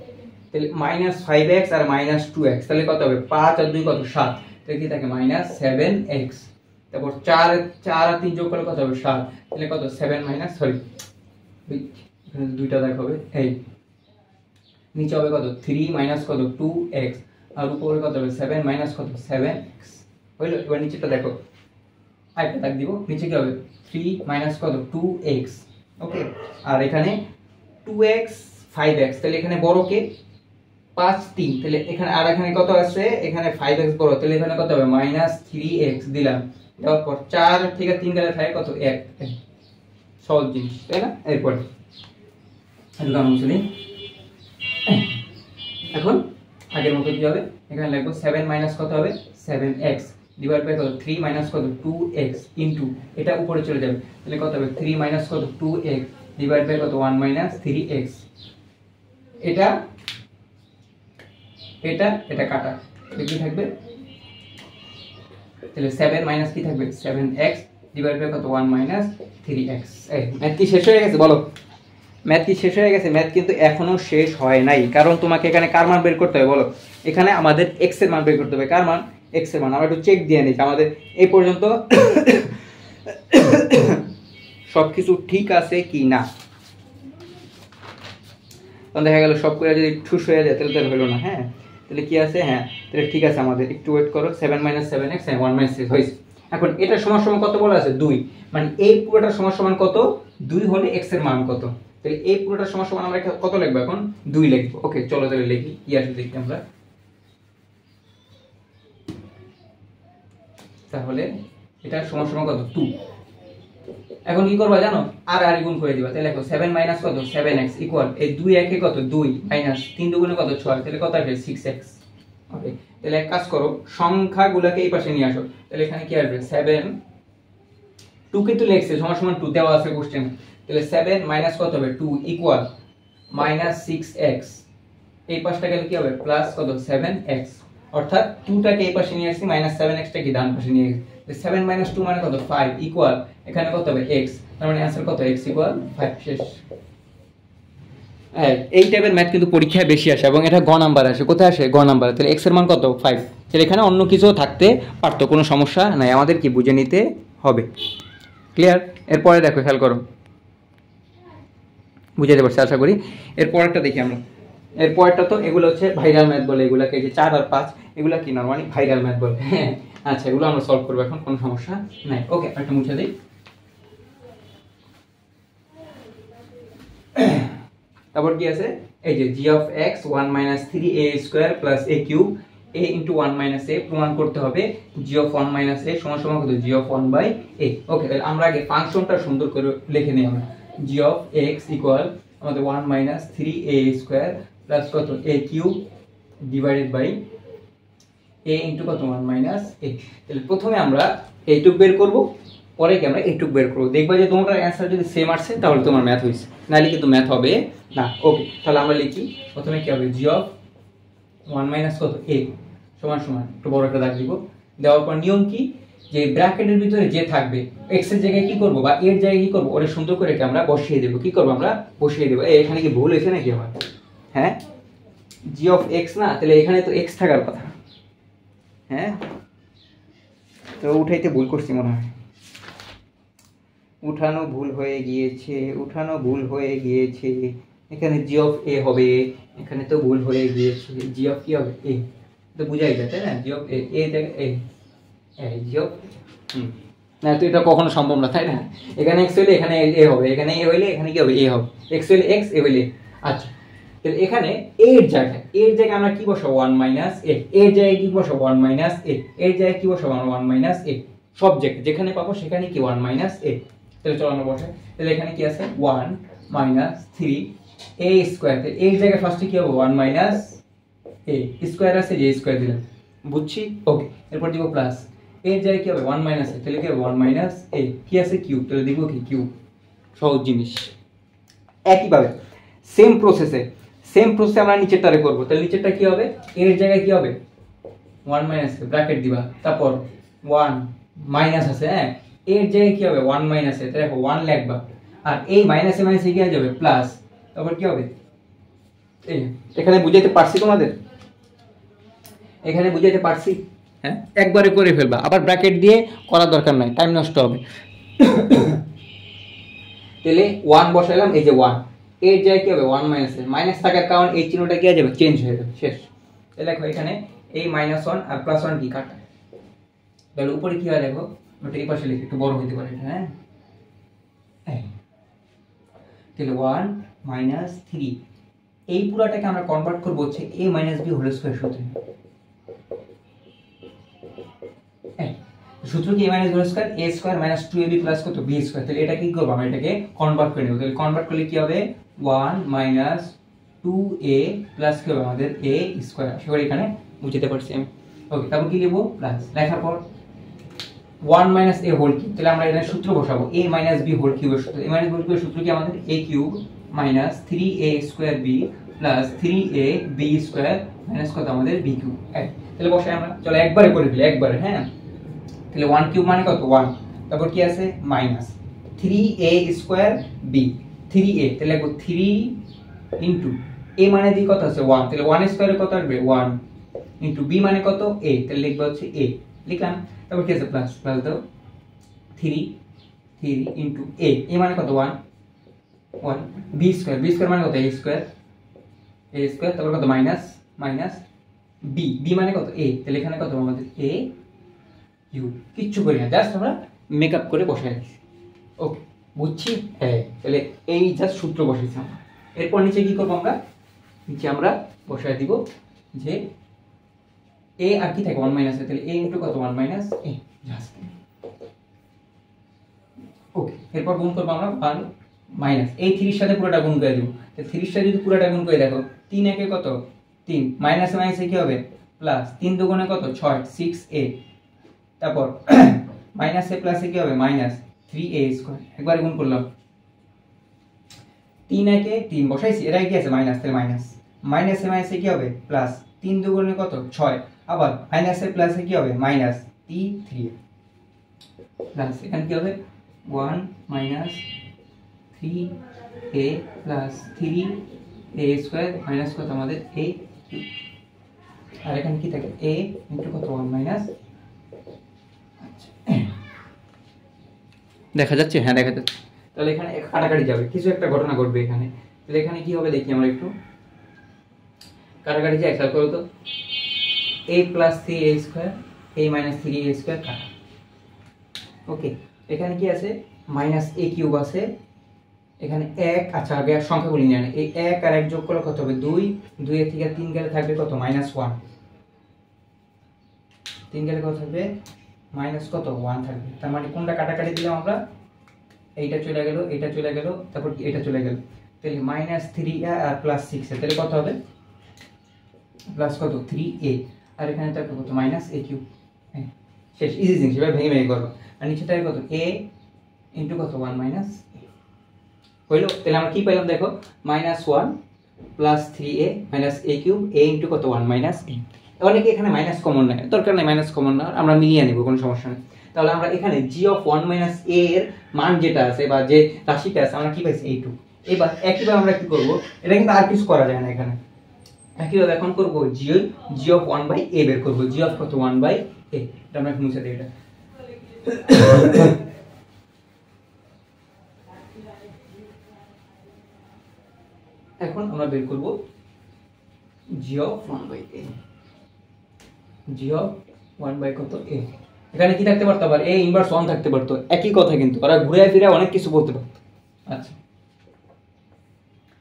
তাহলে -5x আর -2x, তাহলে কত হবে? 5 আর 2 কত? 7। তাহলে কি থাকে? -7x। তারপর 4 আর 3 যোগ করলে কত হবে? 7। তাহলে কত? 7 মাইনাস, সরি এখানে দুইটা দেখাবে। এই নিচে হবে কত? 3 মাইনাস কত? 2x, আর উপরে কত হবে? 7 মাইনাস কত? 7x। হইলো? এবার নিচেটা দেখো, আরেকটা দাগ দিব। নিচে কি হবে? 3 মাইনাস কত? 2x। ওকে, আর এখানে 2x 5x, তাহলে এখানে বড় কে? 5 3, তাহলে এখানে আর এখানে কত আছে? এখানে 5x বড়, তাহলে এখানে কত হবে? -3x দিলাম। দেওয়ার পর 4 থেকে 3 গেলে থাকে কত? 1। সহজ জিনিস, তাই না? এরপর এখন আগের মতো কি হবে? এখানে লিখবো 7 মাইনাস কত হবে? 7x ডিভাইড বাই কত? 3 মাইনাস কত? 2x ইনটু এটা উপরে চলে যাবে, তাহলে কত হবে? 3 মাইনাস কত? 2x ডিভাইড বাই কত? 1 মাইনাস 3x। এটা কাটা, কি থাকবে? তাহলে 7 মাইনাস কি থাকবে? 7x ডিভাইড বাই কত? 1 মাইনাস 3x। এই ম্যাথ কি শেষ হয়ে গেছে? বলো, ম্যাথ কি শেষ হয়ে গেছে? ম্যাথ কিন্তু এখনো শেষ হয় নাই, কারণ তোমাকে এখানে কার মান বের করতে হবে? বলো, এখানে আমাদের x এর মান বের করতে হবে। কার মান? x এর মান। আমরা একটু চেক দিয়ে নিই আমাদের এই পর্যন্ত সবকিছু ঠিক আছে কি না। তখন দেখা গেল সব করে যদি ঠুস হয়ে যায় তাহলে তো আর হলো না। হ্যাঁ, তাহলে কি আছে, হ্যাঁ তাহলে ঠিক আছে, আমাদের একটু ওয়েট করো, 7 - 7x 1 - 6 হয়েছে। এখন এটা সমান সমান কত বলা আছে, 2, মানে এই পুরোটা সমান সমান কত, 2 হলে x এর মান কত, তাহলে এই পুরোটা সমান সমান আমরা কত লিখবো এখন, 2 লিখবো। ওকে চলো তাহলে লিখি, কি আসলে দেখি আমরা, তাহলে এটা সমান সমান কত, 2। এখন কি করবা জানো, আর গুণ করে দিবা, তাহলে দেখো 7 - কত 7x ইকুয়াল এই 2 একে কত 2 মাইনাস 3 দুগুণে কত 6, তাহলে কত আসবে 6x। ওকে, তাহলে এক কাজ করো, সংখ্যাগুলোকে এই পাশে নিয়ে আসো, তাহলে এখানে কি আসবে 7, 2 কে তো লিখছে সমান সমান 2 দেওয়া আছে কোশ্চেন, তাহলে 7 মাইনাস কত হবে 2 ইকুয়াল -6x, এই পাশটা গেলে কি হবে প্লাস কত 7x, অর্থাৎ 2 টাকে এই পাশে নিয়ে আসছি, -7x টাকে ডান পাশে নিয়ে গেছি, 7 - 2 মানে কত 5 ইকুয়াল এখানে কত হবে x, তার মানে आंसर কত x ইকুয়াল 5। শেষ। এই টাইপের ম্যাথ কিন্তু পরীক্ষায় বেশি আসে এবং এটা গ নাম্বার আসে, কোথায় আসে গ নাম্বার, তাহলে x এর মান কত 5, তাহলে এখানে অন্য কিছু থাকতে পারতো, কোনো সমস্যা নাই, আমাদের কি বুঝে নিতে হবে। ক্লিয়ার? এরপরে দেখো, খেয়াল করো, বুঝাতে পারছি আশা করি। এরপরটা দেখি আমরা, এরপরটা তো এগুলো হচ্ছে ভাইরাল ম্যাথ বলে, এগুলাকে যে 4 আর 5 এগুলা কি নরমালি ভাইরাল ম্যাথ বলে। আচ্ছা, এগুলো আমরা সলভ করবো এখন, কোনো সমস্যা নাই। ওকে, একটা মুছে দিই। তারপর কি আছে, এই যে g of x 1 - 3a² + a³ a * 1 - a প্রমাণ করতে হবে g of 1 - a সমান সমান কত g of 1/a। ওকে, তাহলে আমরা আগে ফাংশনটা সুন্দর করে লিখে নিই আমরা, g of x ইকুয়াল আমাদের 1 - 3a² প্লাস কত a³ ডিভাইডেড বাই a * কত 1 - a। তাহলে প্রথমে আমরা এইটুক বের করব, পরে কি আমরা এইটুক বের করব, দেখবা যে তোমার অ্যানসার যদি সেম আসে তাহলে তোমার ম্যাথ হইছে, নাহলে কিন্তু ম্যাথ হবে না। ওকে, তাহলে আমরা লিখি, প্রথমে কি হবে g of 1 - কত a সমান সমান, একটু বড় একটা দাগ দিব, দেওয়ার পর নিয়ম কি, যে ব্র্যাকেটের ভিতরে যে থাকবে x এর জায়গায় কি করব বা এর জায়গায় কি করব, ওরে সুন্দর করে আমরা বসিয়ে দেব। কি করব আমরা বসিয়ে দেব, এখানে কি ভুল হয়েছে নাকি আমার, হ্যাঁ g of x না, তাহলে এখানে তো x থাকার কথা, হ্যাঁ তো উঠাইতে ভুল করছি মনে হয়, উঠানো ভুল হয়ে গিয়েছে, উঠানো ভুল হয়ে গিয়েছে, এখানে g of a হবে, এখানে তো ভুল হয়ে গিয়েছে, g of কি হবে a, তো বুঝাই যায় তাই না, g of a জায়গায় a g of না, তো এটা কখনো সম্ভব না তাই না, এখানে x হইলে এখানে a হবে, এখানে a হইলে এখানে কি হবে a হবে, x হইলে x a হইলে। আচ্ছা, তাহলে এখানে a এর জায়গায় আমরা কি বসাবো 1 - a, এর জায়গায় কি বসাবো 1 - a, এর জায়গায় কি বসাবো 1 - a, সব জায়গায় যেখানে পাবো সেখানে কি 1 - a। তাহলে চলো আমরা বসাই, তাহলে এখানে কি আছে 1 - 3a², এর জায়গায় ফার্স্টে কি হবে 1 - a, স্কয়ার আছে যে স্কয়ার দিলাম, বুঝছি। ওকে, এরপর দিব প্লাস, এর জায়গায় কি হবে 1 - a, তাহলে কি হবে 1 - a, কি আছে কিউব, তাহলে দিব কি কিউব, সহজ জিনিস। একইভাবে সেম প্রসেসে আমরা নিচেরটারে করব, তাহলে নিচেরটা কি হবে, এর জায়গায় কি হবে 1 - a ব্র্যাকেট দিবা, তারপর 1 মাইনাস আছে, হ্যাঁ এর জায়গায় কি হবে 1 - a, তাহলে দেখো 1 লিখবা, আর এই মাইনাসে মাইনাসে কি হয়ে যাবে প্লাস, তারপর কি হবে এই, এখানে বুঝাইতে পারছি তোমাদের, এখানে বুঝাইতে পারছি, হ্যাঁ একবারে করে ফেলবা, আবার ব্র্যাকেট দিয়ে করার দরকার নাই, টাইম নষ্ট হবে। তাহলে 1 বসাইলাম, এই যে 1, এর জায়গায় কি হবে 1 - a, মাইনাস থাকার কারণ এই চিহ্নটা কি হয়ে যাবে চেঞ্জ হয়ে যাবে, শেষ। তাহলে দেখো এখানে এই -1 আর +1 কি কাটা, তাহলে উপরে কি হয় দেখো, ওটা এই পাশে লিখি, একটু বড় হইতে পারে এটা, হ্যাঁ তাহলে 1 - 3, এই পুরাটাকে আমরা কনভার্ট করব হচ্ছে a - b হোল স্কয়ার সূত্রে, সূত্র কি a - b whole square a² - 2ab plus কত b², তাহলে এটা কি করব আমরা এটাকে কনভার্ট করে নেব, তাহলে কনভার্ট করলে কি হবে 1 - 2a প্লাস কি হবে আমাদের a², সেটা এখানে বুঝতে পারছি আমি। ওকে, তারপর কি লিখব প্লাস, লেখার পর 1 - a হোল কিউব, তাহলে আমরা এখানে সূত্র বসাবো a - b হোল কিউবের সূত্র, a - b হোল কিউবের সূত্র কি আমাদের a³ - 3a² b plus 3ab² minus কত আমাদের b³, তাহলে বসাই আমরা, চলো একবারে করে ফেলি একবারে, হ্যাঁ তাহলে 1³ মানে কত 1, তারপর কি আছে মাইনাস 3a² b 3a, তাহলে লিখব 3 ইনটু a মানে দি কত আছে 1, তাহলে 1 স্কয়ারে কত আসবে 1 ইনটু b মানে কত a, তাহলে লিখব হচ্ছে a, লিখলাম, তারপর কি আছে প্লাস দাও 3 ইনটু a মানে কত 1 b² মানে কত a², এ স্কোয়ার, তারপর কত মাইনাস মাইনাস বি, বি মানে কত এ, তাহলে এখানে কত আমাদের এ ইউ, কিচ্ছু করি না, জাস্ট আমরা মেকআপ করে বসাই দিচ্ছি। ওকে, বুঝছি? হ্যাঁ, তাহলে এই জাস্ট সূত্র বসেছি আমরা। এরপর নিচে কি করবো আমরা, নিচে আমরা বসায় দিব যে এ আর কি থাকে 1 মাইনাস এ, তাহলে এ ইন্টু কত 1 মাইনাস এ, জাস্ট। ওকে, এরপর গুণ করবো আমরা 1 মাইনাস এই 3 এর সাথে পুরোটা গুণ করে দেবো। তো 3 এর সাথে যদি পুরোটা গুণ করে দেখো 3 একে কত 3, মাইনাস মাইনাসে কি হবে প্লাস, 3 দুগুণে কত 6, 6a, তারপর মাইনাস এ প্লাসে কি হবে মাইনাস 3a স্কয়ার, একবার গুণ করলাম 3 একে 3 বসাইছি, এর আগে কি আছে মাইনাস, তাহলে মাইনাস মাইনাসে মাইনাসে কি হবে প্লাস, 3 দুগুণে কত 6, আবার মাইনাসে প্লাসে কি হবে মাইনাস 3 প্লাস এখানে কি হবে 1 minus 3a plus 3a square minus কত আমাদের a কিউব, আর এখানে কি থাকে a ইনটু কত 1 মাইনাস। আচ্ছা, দেখা যাচ্ছে? হ্যাঁ দেখা যাচ্ছে। তাহলে এখানে কাটাকাটি যাবে, কিছু একটা ঘটনা ঘটবে এখানে। তাহলে এখানে কি হবে দেখি আমরা একটু, কাটাকাটি যায়, খেয়াল করো তো, a plus 3a square a minus 3a square কাটা। ওকে, এখানে কি আছে মাইনাস a কিউব আছে, এখানে 1, আচ্ছা আগে সংখ্যাগুলি নিয়ে এই 1 আর 1 যোগ করলে কত হবে 2, 2 এর থেকে 3 গেলে থাকবে কত মাইনাস 1, 3 গেলে কত থাকবে মাইনাস কত 1 থাকবে। তার মানে কোনটা কাটাকাটি দিলাম আমরা, এইটা চলে গেল, এটা চলে গেল, তারপর এটা চলে গেল, তাহলে মাইনাস 3a আর প্লাস 6a, তাহলে কত হবে প্লাস কত 3a, আর এখানে থাকবে কত মাইনাস a কিউব। হ্যাঁ, শেষ, ইজি জিনিস, এবার ভেঙে ভেঙে করবো। আর নিচে থাকবে কত a ইনটু কত 1 মাইনাস হইলো। তাহলে আমরা কি পেলাম দেখো, minus 1 plus 3a minus a cube a into কত 1 মাইনাস a। অনেকে এখানে মাইনাস কমন নেয়, দরকার নেই মাইনাস কমন না, আমরা মিলিয়ে নেব, কোনো সমস্যা নেই। তাহলে আমরা এখানে g অফ 1 মাইনাস a এর মান যেটা আছে বা যে রাশিটা আছে আমরা কি পাইছি a2। এবার একইভাবে আমরা কি করব, এটা কিন্তু আর কিছু করা যায় না এখানে, একইভাবে এখন করব g অফ 1 বাই a বের করব, g অফ কত 1 বাই a, এটা আমরা মুছে দেই এটা। এখন আমরা বের করব g of 1 by a, g of 1 by কত a। এখানে কি থাকতে পারতো, আবার a ইনভার্স 1 থাকতে পারতো, একই কথা কিন্তু ওরা ঘুরে ফিরে অনেক কিছু বলতে পারতো। আচ্ছা,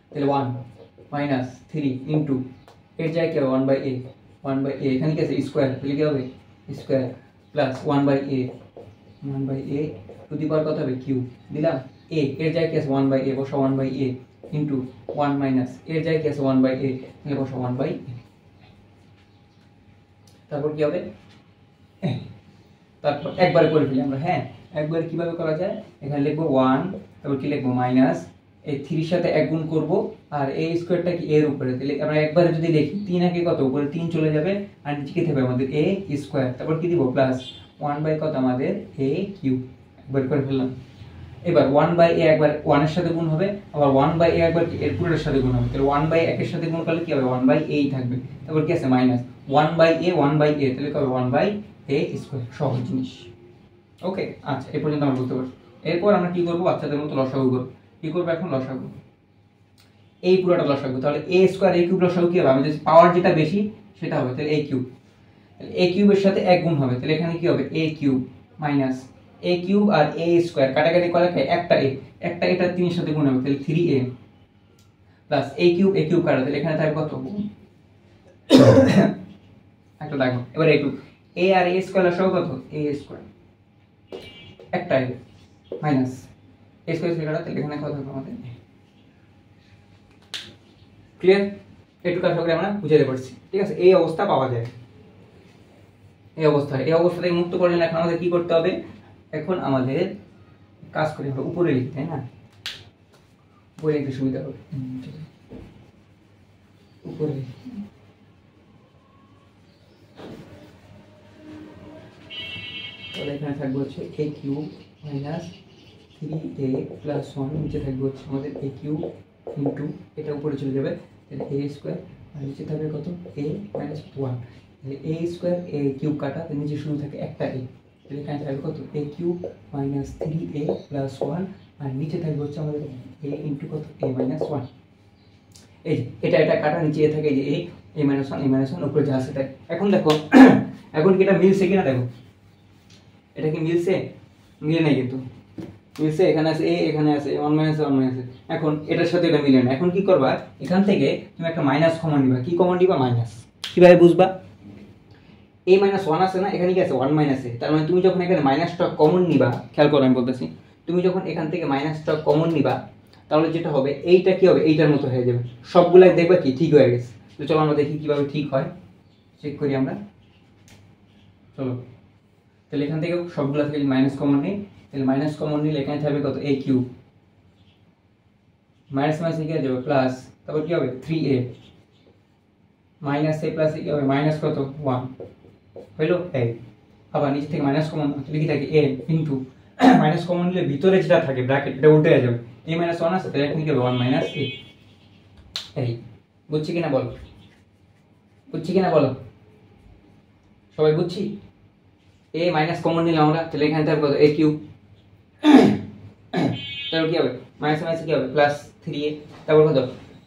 তাহলে 1 মাইনাস 3 ইনটু এর জায়গায় কি হবে 1 বাই a, 1 বাই a, এখানে কি আছে স্কয়ার, তাহলে কি হবে square plus 1 by a, 1 by a to the power কত হবে কিউব, দিলাম a এর জায়গায় কি আছে 1 বাই a, বসা 1 বাই a ইনটু 1 মাইনাস এর জায়গায় কি আছে 1 বাই a, তাহলে বসা 1 বাই a, তারপর কি হবে, তারপর একবারে করে ফেলি আমরা। হ্যাঁ, একবারে কিভাবে করা যায়, এখানে লিখবো 1, তারপর কি লিখবো মাইনাস এই 3 এর সাথে 1 গুণ করব, আর a স্কয়ারটা কি এর উপরে, তাহলে আমরা একবারে যদি লিখি 3 একে কত উপরে 3 চলে যাবে, আর নিচে কি থাকবে আমাদের a স্কয়ার, তারপর কি দিব প্লাস 1 বাই কত আমাদের a কিউব, একবার করে ফেললাম। এবার 1 বাই a একবার 1 এর সাথে গুণ হবে, আবার 1 বাই a একবার এর পুরোটার সাথে গুণ হবে, তাহলে 1 বাই 1 এর সাথে গুণ করলে কি হবে 1 বাই a থাকবে, তারপর কি আছে minus 1 by a, 1 by a, তাহলে কি হবে 1 বাই a স্কয়ার, সহজ জিনিস। ওকে, আচ্ছা এই পর্যন্ত আমরা বুঝতে পারছি। এরপর আমরা কি করব, বাচ্চাদের মতো লসাগু করব। কি করব এখন, লসাগু, এই পুরোটা লসাগু, তাহলে a স্কয়ার a কিউব লসাগু কি হবে, আমি যদি পাওয়ার যেটা বেশি সেটা হবে, তাহলে a কিউব, তাহলে a কিউবের সাথে 1 গুণ হবে, তাহলে এখানে কি হবে a cube minus a cube আর a স্কয়ার কাটাকাটি করে একটা a, একটা এটা 3 এর সাথে গুণ হবে, তাহলে 3a প্লাস a কিউব কাটা, তাহলে এখানে থাকবে কত একটা দেখো। এবার একটু a আর a স্কয়ার লসাগু কত a স্কয়ার, একটা a মাইনাস a স্কয়ার কাটা, তাহলে এখানে কত হবে আমাদের, ক্লিয়ার? একটু কাজ করে আমরা বুঝাতে পারছি, ঠিক আছে? এই অবস্থা পাওয়া যায়, এই অবস্থা থেকে মুক্ত করার জন্য এখন আমাদের কি করতে হবে, এখন আমাদের কাজ করে আমরা উপরে লিখি, তাই না? উপরে লিখতে সুবিধা হবে, উপরে তাহলে এখানে থাকবে হচ্ছে a cube minus 3a plus 1, নিচে থাকবে হচ্ছে আমাদের a কিউব ইনটু এটা উপরে চলে যাবে, তাহলে a স্কয়ার, আর নিচে থাকবে কত a মাইনাস 1, তাহলে a স্কয়ার a কিউব কাটা, তাহলে নিচে শুধু থাকে একটা a, তাহলে এখানে থাকবে কত a cube minus 3a plus 1, আর নিচে থাকবে হচ্ছে আমাদের a ইনটু কত a মাইনাস 1। এই এটা এটা কাটা নিচে এ থাকে, যে এ মাইনাস ওয়ান, এ মাইনাস ওয়ান, উপরে যা আছে তাই। এখন দেখো এখন কি এটা মিলছে কিনা দেখো, এটা কি মিলছে? মিলে নাই কিন্তু, মিলছে, এখানে আছে এ, এখানে আছে ওয়ান মাইনাস ওয়ান মাইনাস। এখন এটার সাথে এটা মিলে না। এখন কি করবা, এখান থেকে তুমি একটা মাইনাস কমন নিবা। কি কমন নিবা? মাইনাস। কিভাবে বুঝবা? এ মাইনাস ওয়ান আছে না, এখানে কি আছে? ওয়ান মাইনাস এ। তার মানে তুমি যখন এখানে মাইনাসটা কমন নিবা, খেয়াল করো আমি বলতেছি, তুমি যখন এখান থেকে মাইনাসটা কমন নিবা, তাহলে যেটা হবে এইটা কি হবে? এইটার মতো হয়ে যাবে। সবগুলাই দেখবা কি ঠিক হয়ে গেছে। তো চলো আমরা দেখি কিভাবে ঠিক হয়, চেক করি আমরা। চলো তাহলে এখান থেকে সবগুলা থেকে মাইনাস কমন নিই, তাহলে মাইনাস কমন নিলে এখানে থাকবে কত? এ কিউব, মাইনাস মাইনাস কি হয়ে যাবে? প্লাস, তারপর কি হবে? 3a মাইনাস এ প্লাস কি হবে? মাইনাস কত? 1 হইলো এই। আবার নিচে থেকে মাইনাস কমন লিখে থাকি a ইনটু মাইনাস কমন নিলে ভিতরে যেটা থাকে ব্র্যাকেট এটা উল্টে যাবে। a মাইনাস 1 আছে, তাহলে এখন কি হবে? 1 মাইনাস a। এই বুঝছি কিনা বলো, বুঝছি কিনা বলো, সবাই বুঝছি? a মাইনাস কমন নিলাম আমরা, তাহলে এখানে থাকবে কত? a কিউব, তারপর কি হবে? মাইনাস মাইনাস কি হবে? প্লাস 3a, তারপর কত?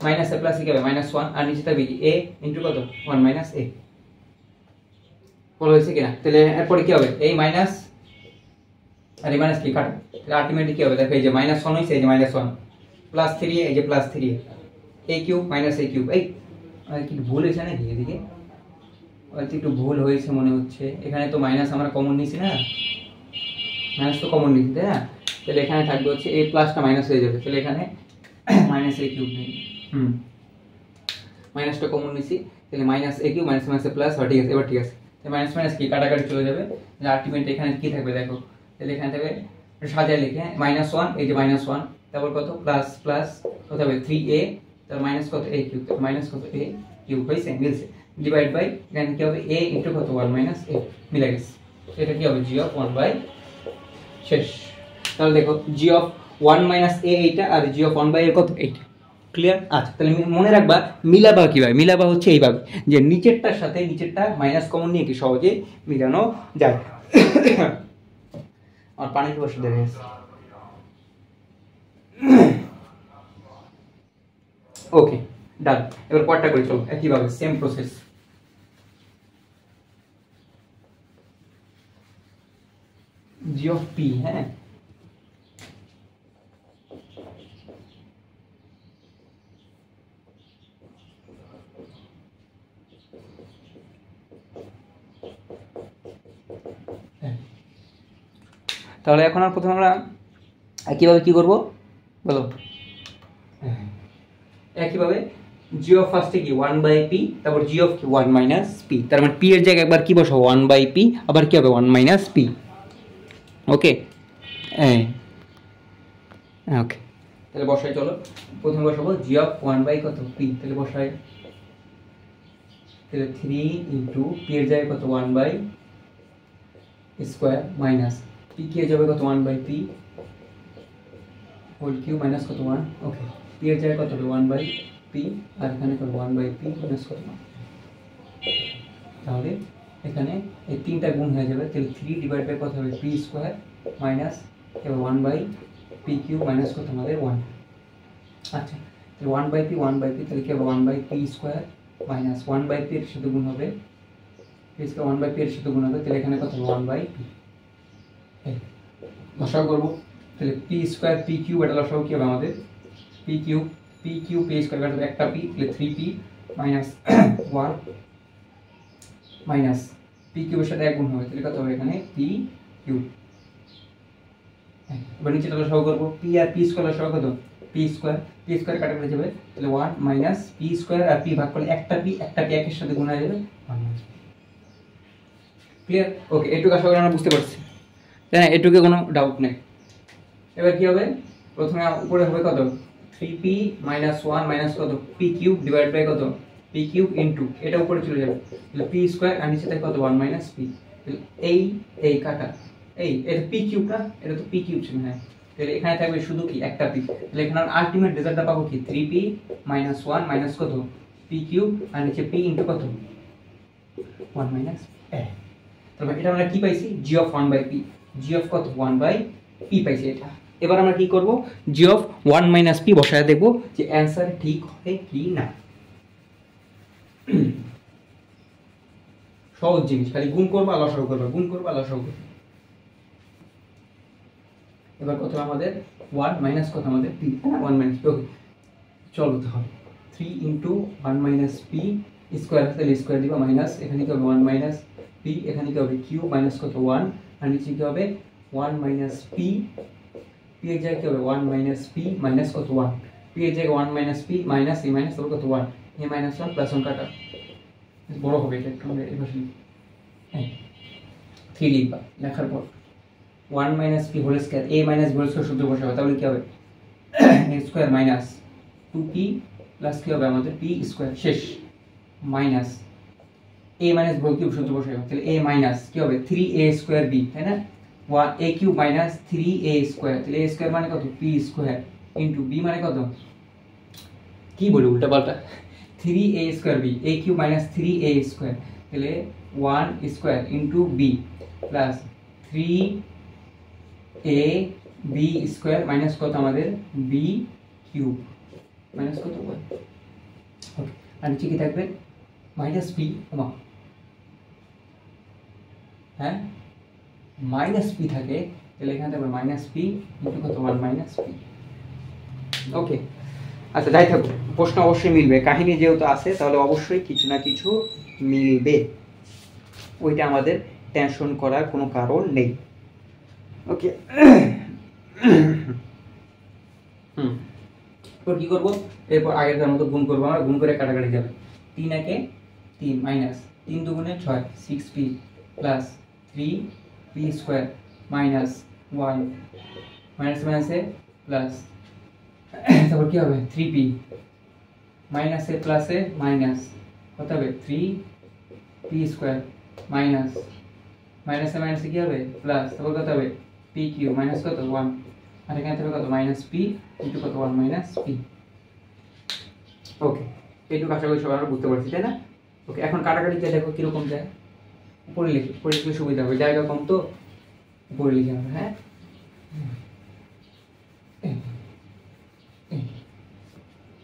মাইনাস এ প্লাস কি হবে? মাইনাস 1, আর নিচে থাকবে কি? a ইনটু কত? 1 মাইনাস a। বলা হয়েছে কিনা? তাহলে এরপরে কি হবে? এই মাইনাস আর এই মাইনাস কি কাট, তাহলে আলটিমেটলি কি হবে? দেখো এই যে মাইনাস 1 হইছে, এই যে মাইনাস 1 প্লাস 3a, এই যে plus 3a, a cube minus a cube. এই আর কি ভুল হয়েছে নাকি এদিকে? হয়তো একটু ভুল হয়েছে মনে হচ্ছে। এখানে তো মাইনাস আমরা কমন নিছি না, মাইনাস তো কমন নিছি, তাই না? তাহলে এখানে থাকবে হচ্ছে a প্লাসটা মাইনাস হয়ে যাবে, তাহলে এখানে মাইনাস a কিউব নেই, মাইনাসটা কমন নিছি, তাহলে minus a cube minus minus plus. ঠিক আছে, এবার ঠিক আছে। তাহলে মাইনাস মাইনাস কি কাটাকাটি চলে যাবে, আলটিমেটলি এখানে কি থাকবে দেখো, তাহলে এখানে থাকবে সাজায় লিখে মাইনাস 1, এই যে মাইনাস 1, তারপর কত? প্লাস প্লাস কত হবে? 3a, তারপর মাইনাস কত? a কিউব, মাইনাস কত? a কিউব হইছে, মিলছে। ডিভাইড বাই এখানে কি হবে? a ইনটু কত? 1 মাইনাস a, মিলে গেছে। এটা কি হবে? g অফ 1 বাই শেষ। তাহলে দেখো g অফ 1 মাইনাস a এইটা, আর g অফ 1 বাই a কত? এইটা। ক্লিয়ার? আচ্ছা, তাহলে মনে রাখবা মিলাবা কিভাবে। মিলাবা হচ্ছে এইভাবে, যে নিচেরটার সাথে নিচেরটা মাইনাস কমন নিয়ে কি সহজে মিলানো যায়। আর পানি কি বসে দেবে? ওকে ডান। এবার পরটা করে চলো একইভাবে same process. G of P, হ্যাঁ তাহলে এখন আর প্রথমে আমরা একইভাবে কি করব বলো? একইভাবে জি অফ ফার্স্টে কি 1 বাই পি, তারপর জি অফ 1 মাইনাস পি। তার মানে পি এর জায়গায় একবার কি বসাবো? 1 বাই পি, আবার কি হবে? 1 মাইনাস পি। ওকে ওকে, তাহলে বসাই চলো। প্রথমে বসাবো জি অফ 1 বাই কত? পি। তাহলে বসাই, তাহলে 3 ইন্টু পি এর জায়গায় কত? 1 বাই স্কোয়ার মাইনাস পি কি যাবে কত? 1 by p whole cube minus কত? 1। ওকে, পি এর জায়গায় কত হবে? 1 বাই পি, আর এখানে কত? 1 বাই পি মাইনাস কত? তাহলে এখানে এই তিনটা গুণ হয়ে যাবে, তাহলে 3 ডিভাইড বাই কত হবে? পি স্কোয়ার মাইনাস এবার 1 বাই পি কিউব মাইনাস কত আমাদের? 1। আচ্ছা, তাহলে 1 বাই পি 1 বাই পি, তাহলে কি হবে? 1 by p square minus 1 by p এর সাথে গুণ হবে, পি স্কোয়ার 1 বাই পি এর সাথে গুণ হবে, তাহলে এখানে কত হবে? 1 বাই পি। লসাগু করবো, তাহলে পি স্কোয়ার পি কিউব, এটা লসাগু কি হবে আমাদের? পি কিউব পি স্কোয়ার কাটবে একটা পি, তাহলে 3p মাইনাস 1 মাইনাস পি কিউবের সাথে 1 গুণ হবে, তাহলে কত হবে? এখানে পি কিউব। এবার নিচে লসাগু করবো, পি আর পি স্কোয়ার লসাগু কত? পি স্কোয়ার কাটা হয়ে যাবে, তাহলে 1 মাইনাস পি স্কোয়ার আর পি ভাগ করলে একটা পি একের সাথে গুণ হয়ে যাবে 1 মাইনাস। ক্লিয়ার? ওকে, এটুকু আশা করি আমরা বুঝতে পারছি, তাই না? এটুকু কোনো ডাউট নেই। এবার কি হবে? প্রথমে উপরে হবে কত? 3p মাইনাস 1 মাইনাস কত? পি কিউব ডিভাইড বাই কত? পি কিউব ইনটু এটা উপরে চলে যাবে, তাহলে পি স্কোয়ার আর নিচে থাকে কত? 1 মাইনাস পি। এই কাটা এটা পি কিউব না, এটা তো পি কিউব ছিল, হ্যাঁ। তাহলে এখানে থাকবে শুধু কি একটা পি, তাহলে এখানে আলটিমেট রেজাল্টটা পাবো কি? 3p মাইনাস 1 মাইনাস কত? পি কিউব আর নিচে পি ইনটু কত? 1 মাইনাস এ। তাহলে এটা আমরা কি পাইছি? G of 1 by P, G of কত? 1 বাই পি পাইছি এটা। এবার আমরা কি করব, জি অফ 1 মাইনাস পি বসায় দেব যে অ্যান্সার ঠিক হয় কি না। সহজ জিনিস, খালি গুণ করবা লসাগু করবা, গুণ করবা লসাগু করবা। এবার কত আমাদের 1 মাইনাস কত আমাদের পি, 1 মাইনাস পি। ওকে চলো তাহলে 3 ইন্টু 1 মাইনাস পি স্কোয়ার, তাহলে স্কোয়ার দিবা মাইনাস, এখানে কি হবে 1 মাইনাস পি, এখানে কি হবে কিউ মাইনাস কত 1, আর নিচে কি হবে 1 মাইনাস পি, পি এর জায়গায় কি হবে 1 মাইনাস পি মাইনাস কত 1, পি এর জায়গায় 1 মাইনাস পি মাইনাস এ মাইনাস কত 1, এ মাইনাস 1 প্লাস 1 কাটা বড় হবে এটা একটু, আমরা এবার 3 লিখবা, লেখার পর 1 minus p whole square, a minus b whole square সূত্র বসাবো, তাহলে কি হবে a square minus 2p plus কি হবে আমাদের p স্কয়ার, শেষ minus a minus b whole cube সূত্র বসাবো, তাহলে a মাইনাস কি হবে 3a স্কয়ার b, তাই না, 1a cube minus 3a square, তাহলে a স্কয়ার মানে কত p স্কয়ার ইনটু b মানে কত, কি বলি উল্টা পাল্টা, 3a square b, a cube minus 3a square, তাহলে 1 square into b plus 3a b square minus কত আমাদের b কিউব মাইনাস কত 1। ওকে, আর নিচে কি থাকবে মাইনাস p, হ্যাঁ মাইনাস p থাকে, তাহলে এখানে থাকবে মাইনাস p ইনটু কত 1 মাইনাস p। ওকে আচ্ছা যাই থাকুক, প্রশ্ন অবশ্যই মিলবে, কাহিনী যেহেতু আছে তাহলে অবশ্যই কিছু না কিছু মিলবে, ওইটা আমাদের টেনশন করার কোনো কারণ নেই। ওকে এরপর কি করবো, এরপর আগের মতো গুণ করবো, আমরা গুণ করে কাটাকাটি যাবে, 3 একে 3 মাইনাস 3 দুগুণে 6 6p plus 3p square minus 1 minus মাইনাসে প্লাস, তারপর কি হবে 3p মাইনাসে প্লাসে মাইনাস কত হবে 3p স্কোয়ার মাইনাস মাইনাসে মাইনাসে কি হবে প্লাস, তারপর কত হবে p কিউ মাইনাস কত 1, আর এখানে থাকবে কত মাইনাস p ইনটু কত 1 মাইনাস p। ওকে এইটুকু আশা করি সবাই আমরা বুঝতে পারছি, তাই না। ওকে এখন কাটাকাটি যা দেখো কিরকম যায়, উপরে লিখি, উপরে লিখলে সুবিধা হবে, জায়গা কম তো উপরে লিখে হবে, হ্যাঁ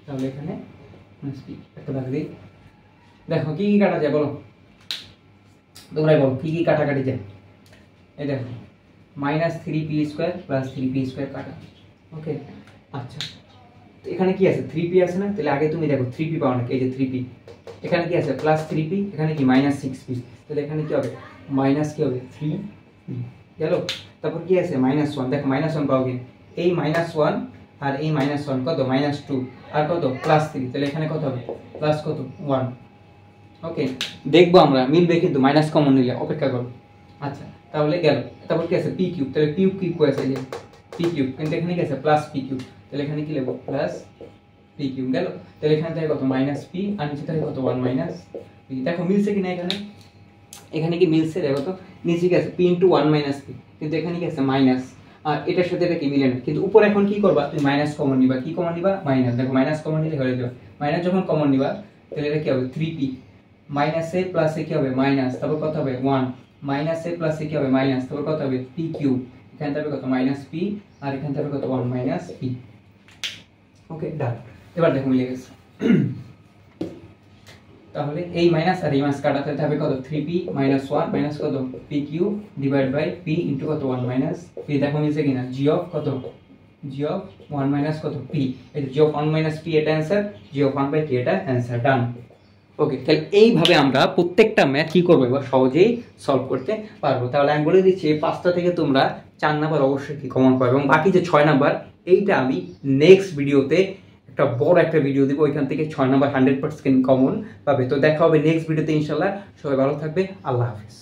তাহলে এখানে একটা দাগ দিই, দেখো কি কি কাটা যায় বলো, তোমরাই বলো কি কি কাটাকাটি যায়। এই দেখো minus 3p square plus 3p square কাটা। ওকে আচ্ছা তো এখানে কি আছে 3p আছে না, তাহলে আগে তুমি দেখো 3p পাও নাকি, এই যে 3p, এখানে কি আছে প্লাস 3p, এখানে কি মাইনাস 6p, তাহলে এখানে কি হবে মাইনাস কি হবে 3p গেল, তারপর কি আছে মাইনাস 1, দেখো মাইনাস 1 পাও কি, এই মাইনাস 1 আর এই মাইনাস 1 কত মাইনাস 2 আর কত প্লাস 3, তাহলে এখানে কত হবে প্লাস কত 1। ওকে দেখবো আমরা মিলবে কিন্তু, মাইনাস কমন নিলে, অপেক্ষা করো। আচ্ছা তাহলে গেল, তারপর কি আছে p কিউব, তাহলে p কিউব আছে যে p কিউব, কিন্তু এখানে কি আছে প্লাস p কিউব, তাহলে এখানে কি লিখব প্লাস p কিউব গেল, তাহলে এখানে থাকে কত মাইনাস p আর নিচে থাকে কত 1 মাইনাস p। দেখো মিলছে কিনা এখানে, এখানে কি মিলছে দেখো তো, নিচে কি আছে p ইনটু 1 মাইনাস p, কিন্তু এখানে কি আছে মাইনাস, আর এটার সাথে এটা কি মিলে না, কিন্তু উপরে এখন কি করবা তুমি মাইনাস কমন নিবা, কি কমন নিবা মাইনাস, দেখো মাইনাস কমন নিলে হয়ে যাবে, মাইনাস যখন কমন নিবা তাহলে এটা কি হবে 3p মাইনাসে প্লাসে কি হবে মাইনাস, তারপর কত হবে 1 মাইনাসে প্লাসে কি হবে মাইনাস, তারপর কত হবে p কিউব, এখানে থাকবে কত মাইনাস p আর এখানে থাকবে কত 1 মাইনাস p। ওকে ডান, এবার দেখো মিলে গেছে। তাহলে এই মাইনাস আর এই মাইনাস কাটাতে হবে কত 3p মাইনাস 1 মাইনাস কত p cube divide by p into কত 1 মাইনাস p। দেখো মিলছে কিনা, g অফ কত g অফ 1 মাইনাস কত p, এই g অফ 1 মাইনাস p এটা answer, g of 1 by t এটা आंसर, ডান। ওকে তাহলে এইভাবে আমরা প্রত্যেকটা ম্যাথ কি করবো এবার সহজেই সলভ করতে পারবো। তাহলে আমি বলে দিচ্ছি এই 5টা থেকে তোমরা 4 নাম্বার অবশ্যই কি কমন পাবে, এবং বাকি যে 6 নাম্বার এইটা আমি নেক্সট ভিডিওতে একটা বড় একটা ভিডিও দিব, ওইখান থেকে 6 নাম্বার 100% কমন পাবে। তো দেখা হবে নেক্সট ভিডিওতে ইনশাআল্লাহ, সবাই ভালো থাকবে, আল্লাহ হাফেজ।